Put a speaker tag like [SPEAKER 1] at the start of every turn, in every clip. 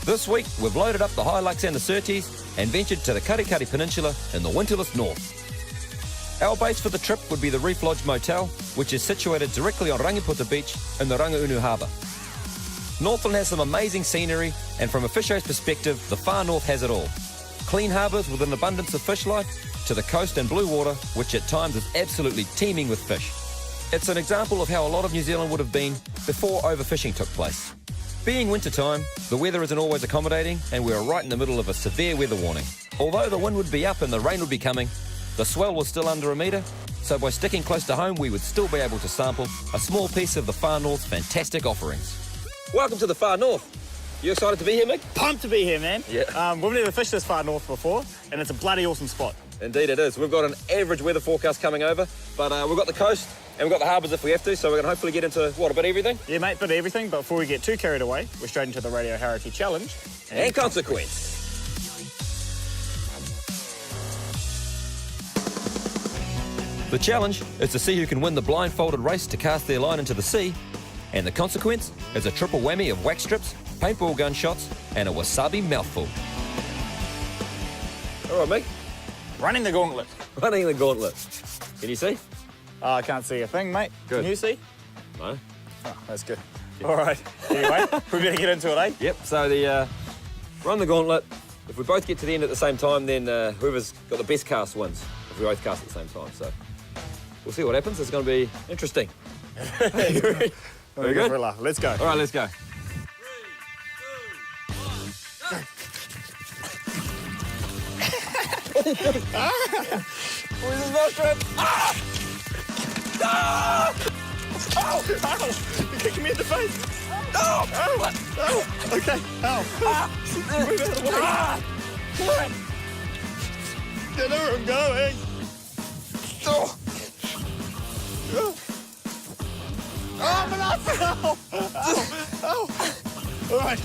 [SPEAKER 1] This week, we've loaded up the Hilux and the Surtees and ventured to the Karikari Peninsula in the winterless north. Our base for the trip would be the Reef Lodge Motel, which is situated directly on Rangiputa Beach in the Rangaunu Harbour. Northland has some amazing scenery, and from a fisher's perspective, the far north has it all. Clean harbours with an abundance of fish life, to the coast and blue water, which at times is absolutely teeming with fish. It's an example of how a lot of New Zealand would have been before overfishing took place. Being wintertime, the weather isn't always accommodating, and we're right in the middle of a severe weather warning. Although the wind would be up and the rain would be coming, the swell was still under a metre, so by sticking close to home, we would still be able to sample a small piece of the Far North's fantastic offerings. Welcome to the Far North. You excited to be here, Mick?
[SPEAKER 2] Pumped to be here, man.
[SPEAKER 1] Yeah.
[SPEAKER 2] We've never fished this far north before, and it's a bloody awesome spot.
[SPEAKER 1] Indeed it is. We've got an average weather forecast coming over, but we've got the coast and we've got the harbours if we have to, so we're going to hopefully get into, what, a bit of everything?
[SPEAKER 2] Yeah, mate, bit of everything, but before we get too carried away, we're straight into the Radio Harity Challenge.
[SPEAKER 1] And consequence. The challenge is to see who can win the blindfolded race to cast their line into the sea, and the consequence is a triple whammy of wax strips, paintball gun shots, and a wasabi mouthful. All right, mate.
[SPEAKER 2] Running the gauntlet.
[SPEAKER 1] Running the gauntlet. Can you see?
[SPEAKER 2] I can't see a thing, mate.
[SPEAKER 1] Good.
[SPEAKER 2] Can you see?
[SPEAKER 1] No.
[SPEAKER 2] Oh, that's good. All right. Anyway, we better get into it, eh?
[SPEAKER 1] Yep, so the run the gauntlet. If we both get to the end at the same time, then whoever's got the best cast wins. If we both cast at the same time, so we'll see what happens. It's going to be interesting. You ready? Very good.
[SPEAKER 2] Let's go.
[SPEAKER 1] All right, let's go. 3, 2, 1. Where's his mouth strap? Ah! Ah!
[SPEAKER 2] Ow! Ow! You're kicking me in the face.
[SPEAKER 1] Oh!
[SPEAKER 2] Ow! Ow! Okay. Ow!
[SPEAKER 1] Ah!
[SPEAKER 2] Move out of the way.
[SPEAKER 1] Ah!
[SPEAKER 2] Don't know where I'm going.
[SPEAKER 1] Oh!
[SPEAKER 2] Oh, my nuts! Ow! Ow! Ow! All right.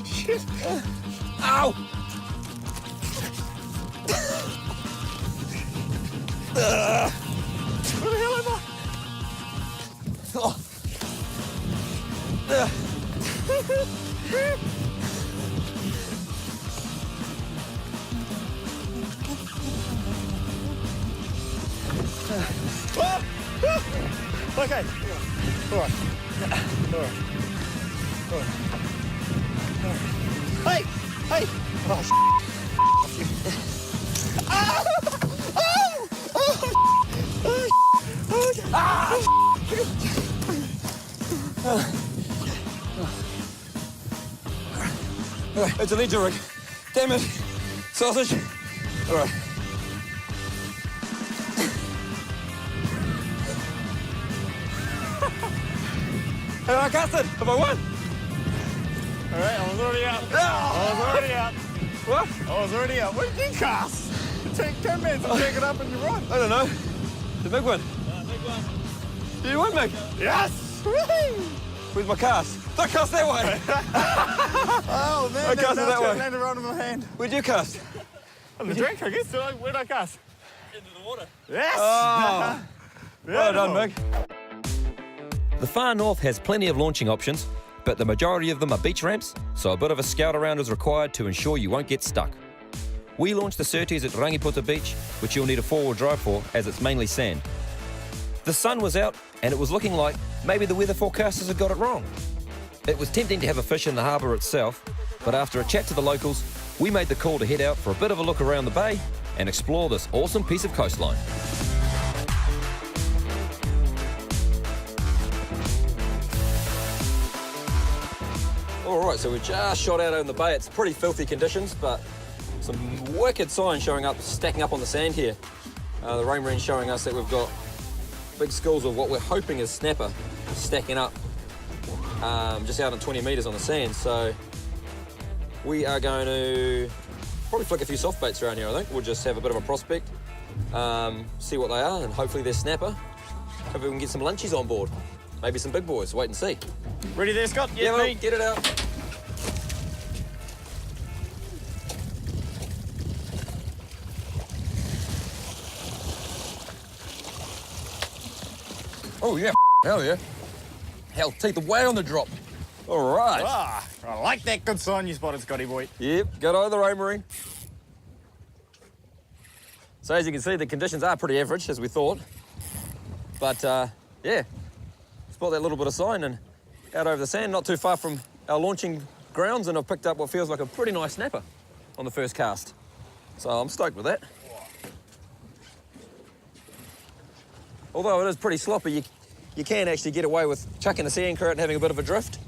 [SPEAKER 2] Shit.
[SPEAKER 1] Ow!
[SPEAKER 2] Where the hell am I?
[SPEAKER 1] Oh.
[SPEAKER 2] Okay. All right. All right. All right. Hey! Hey! Oh, ah! Oh! Oh! Oh! Okay.
[SPEAKER 1] Ah! All right, it's a lead rig. Damn it. Sausage. All right. Have I cast it? Have I won?
[SPEAKER 2] All right, I was already out.
[SPEAKER 1] Ah!
[SPEAKER 2] I was already out.
[SPEAKER 1] What?
[SPEAKER 2] I was already out. What did you cast? It took 10 minutes to pick it up and you're right.
[SPEAKER 1] I don't know. The big one.
[SPEAKER 2] Big one.
[SPEAKER 1] Did you win, Mick?
[SPEAKER 2] Yes! Woo-hoo!
[SPEAKER 1] Where's my cast? Don't cast that way.
[SPEAKER 2] Oh, man.
[SPEAKER 1] I cast it that way.
[SPEAKER 2] Landed right in my hand.
[SPEAKER 1] Where'd you cast?
[SPEAKER 2] On the drink, I guess. Where'd I cast?
[SPEAKER 3] Into the water.
[SPEAKER 2] Yes!
[SPEAKER 1] Oh. Well done,
[SPEAKER 2] Beautiful.
[SPEAKER 1] Mick. The Far North has plenty of launching options, but the majority of them are beach ramps, so a bit of a scout around is required to ensure you won't get stuck. We launched the Surtees at Rangiputa Beach, which you'll need a four-wheel drive for, as it's mainly sand. The sun was out, and it was looking like maybe the weather forecasters had got it wrong. It was tempting to have a fish in the harbour itself, but after a chat to the locals, we made the call to head out for a bit of a look around the bay and explore this awesome piece of coastline. All right, so we just shot out in the bay. It's pretty filthy conditions, but some wicked signs showing up, stacking up on the sand here. The rain marine's showing us that we've got big schools of what we're hoping is snapper stacking up just out on 20 metres on the sand. So we are going to probably flick a few soft baits around here, I think. We'll just have a bit of a prospect, see what they are, and hopefully they're snapper. Hopefully we can get some lunchies on board. Maybe some big boys. Wait and see.
[SPEAKER 2] Ready there, Scott?
[SPEAKER 1] Yeah,
[SPEAKER 2] me.
[SPEAKER 1] mate, get it out. Oh, yeah. Hell yeah. Hell, take the way on the drop. All right.
[SPEAKER 2] Ah, I like that. Good sign you spotted, Scotty boy.
[SPEAKER 1] Yep, good eye the Raymarine. So as you can see, the conditions are pretty average, as we thought. But yeah, spot that little bit of sign and out over the sand, not too far from our launching grounds, and I've picked up what feels like a pretty nice snapper on the first cast. So I'm stoked with that. Although it is pretty sloppy, you can actually get away with chucking a sea anchor out and having a bit of a drift.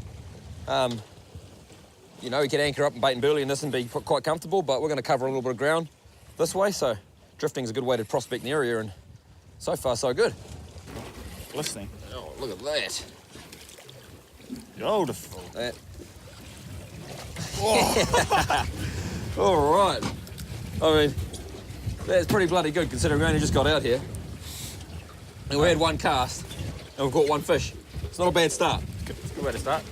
[SPEAKER 1] You know, you can anchor up and bait and burley in this and be quite comfortable, but we're going to cover a little bit of ground this way, so drifting is a good way to prospect the area, and so far so good.
[SPEAKER 2] Listening.
[SPEAKER 1] Oh, look at that.
[SPEAKER 2] Beautiful.
[SPEAKER 1] That. All right. I mean, that's pretty bloody good considering we only just got out here. And we had one cast, and we've caught one fish. It's not a bad start.
[SPEAKER 2] It's a good way to start.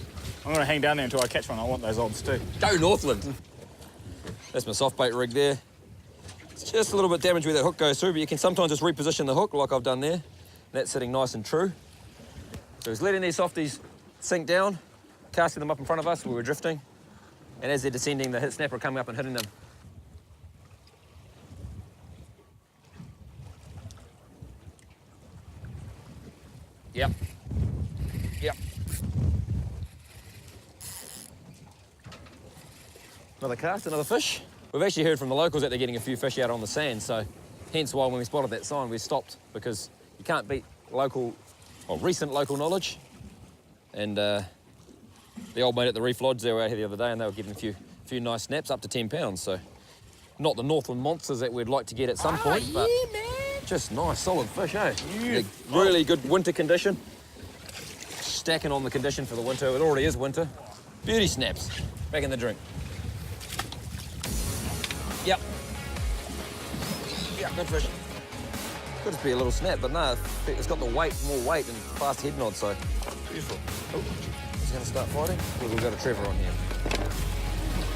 [SPEAKER 2] I'm going to hang down there until I catch one. I want those odds too.
[SPEAKER 1] Go Northland. That's my soft bait rig there. It's just a little bit damaged where that hook goes through, but you can sometimes just reposition the hook like I've done there. And that's sitting nice and true. So he's letting these softies sink down, casting them up in front of us where we're drifting. And as they're descending, the hit snapper are coming up and hitting them. Yep. Yep. Another cast, another fish. We've actually heard from the locals that they're getting a few fish out on the sand, so hence why when we spotted that sign, we stopped, because you can't beat local, or recent local knowledge. And the old mate at the Reef Lodge, they were out here the other day and they were getting a few nice snaps, up to 10 pounds, so not the Northland monsters that we'd like to get at some point,
[SPEAKER 2] yeah,
[SPEAKER 1] but
[SPEAKER 2] man.
[SPEAKER 1] just nice, solid fish, eh?
[SPEAKER 2] Yeah.
[SPEAKER 1] Really good winter condition. Stacking on the condition for the winter. It already is winter. Beauty snaps. Back in the drink. Yep. Yeah, good fish. Could just be a little snap, but no, it's got the weight, more weight and fast head nod, so beautiful. Oh, he's going to start fighting. We've got a Trevor on here.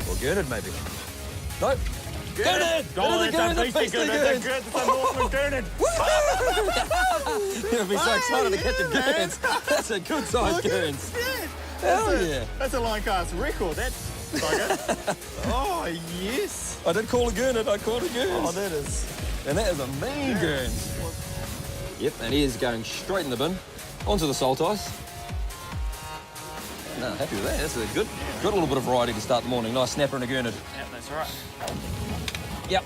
[SPEAKER 1] Or Gernard, maybe. Nope. Gernard!
[SPEAKER 2] Oh, that's a beastie Gernard. That's good. That's a Northland Gernard.
[SPEAKER 1] You'll be so excited to catch a Gernard. That's a good size Gernard. Hell yeah.
[SPEAKER 2] That's a line cast record. That's bugger. Oh, yes.
[SPEAKER 1] I did call a Gernard. I called a Gernard.
[SPEAKER 2] Oh, that is.
[SPEAKER 1] And that is a mean Gernard. Yep, and he is going straight in the bin. Onto the salt ice. No, happy with that. That's a good little bit of variety to start the morning. Nice snapper and a Gernard.
[SPEAKER 2] Yeah, that's right.
[SPEAKER 1] Yep.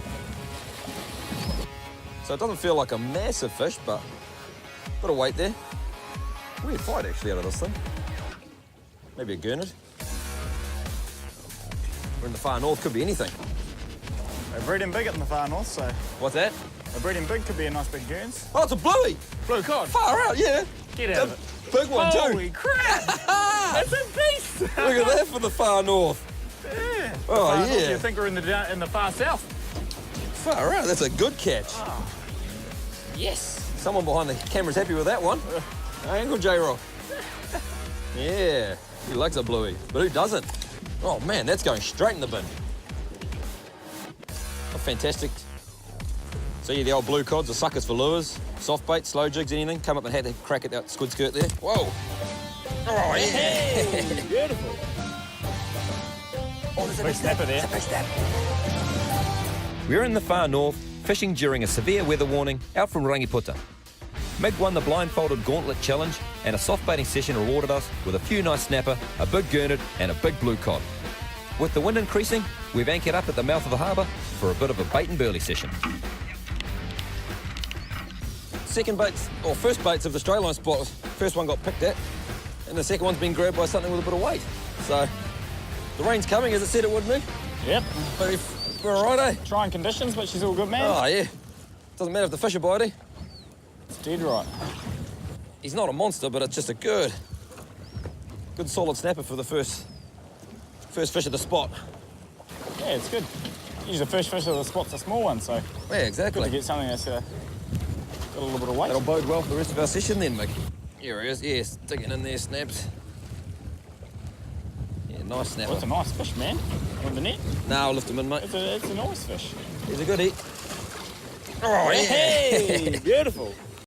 [SPEAKER 1] So it doesn't feel like a massive fish, but a bit of weight there. Weird fight actually out of this thing. Maybe a Gernard. We're in the far north, could be anything.
[SPEAKER 2] They're breeding big in the far north, so
[SPEAKER 1] What's that?
[SPEAKER 2] they're breeding big, could be a nice big Gerns.
[SPEAKER 1] Oh, it's a bluey!
[SPEAKER 2] Blue cod.
[SPEAKER 1] Far out, yeah.
[SPEAKER 2] Get out of it.
[SPEAKER 1] Big one
[SPEAKER 2] Holy
[SPEAKER 1] too.
[SPEAKER 2] crap! That's a beast!
[SPEAKER 1] Look at that for the far north.
[SPEAKER 2] Yeah.
[SPEAKER 1] Oh,
[SPEAKER 2] Far north,
[SPEAKER 1] yeah.
[SPEAKER 2] You think we're in the far south?
[SPEAKER 1] Far out, that's a good catch.
[SPEAKER 2] Oh.
[SPEAKER 1] Yes. Someone behind the camera's happy with that one. Uncle J-Roll. Yeah, he likes a bluey, but who doesn't? Oh man, that's going straight in the bin. Oh, fantastic. So yeah, the old blue cods are suckers for lures, soft bait, slow jigs, anything. Come up and had a crack at that squid skirt there. Whoa. Oh yeah.
[SPEAKER 2] Hey, beautiful.
[SPEAKER 1] Oh, there's a
[SPEAKER 2] Big snapper there.
[SPEAKER 1] Big snap. We're in the far north, fishing during a severe weather warning out from Rangiputa. Meg won the blindfolded gauntlet challenge, and a soft baiting session rewarded us with a few nice snapper, a big gurnard and a big blue cod. With the wind increasing, we've anchored up at the mouth of the harbour for a bit of a bait and burley session. First baits of the Strayline spot, first one got picked at, and the second one's been grabbed by something with a bit of weight. So the rain's coming as it said it would, me.
[SPEAKER 2] Yep.
[SPEAKER 1] But we're all right, eh?
[SPEAKER 2] Trying conditions, but she's all good, man.
[SPEAKER 1] Oh yeah. Doesn't matter if the fish are biting.
[SPEAKER 2] It's dead right.
[SPEAKER 1] He's not a monster, but it's just a good solid snapper for the first fish of the spot.
[SPEAKER 2] Yeah, it's good. Usually the first fish of the spot's a small one, so
[SPEAKER 1] Yeah,
[SPEAKER 2] good
[SPEAKER 1] exactly.
[SPEAKER 2] to get something that's got a little bit of weight.
[SPEAKER 1] That'll bode well for the rest of our session then, Mick. Here he is, yes, digging in there, snaps. Yeah, nice snapper.
[SPEAKER 2] Oh, it's a nice fish, man. On the net.
[SPEAKER 1] Now I'll lift him in, mate.
[SPEAKER 2] It's a nice fish.
[SPEAKER 1] He's a good eat. Oh, yeah.
[SPEAKER 2] Hey, beautiful.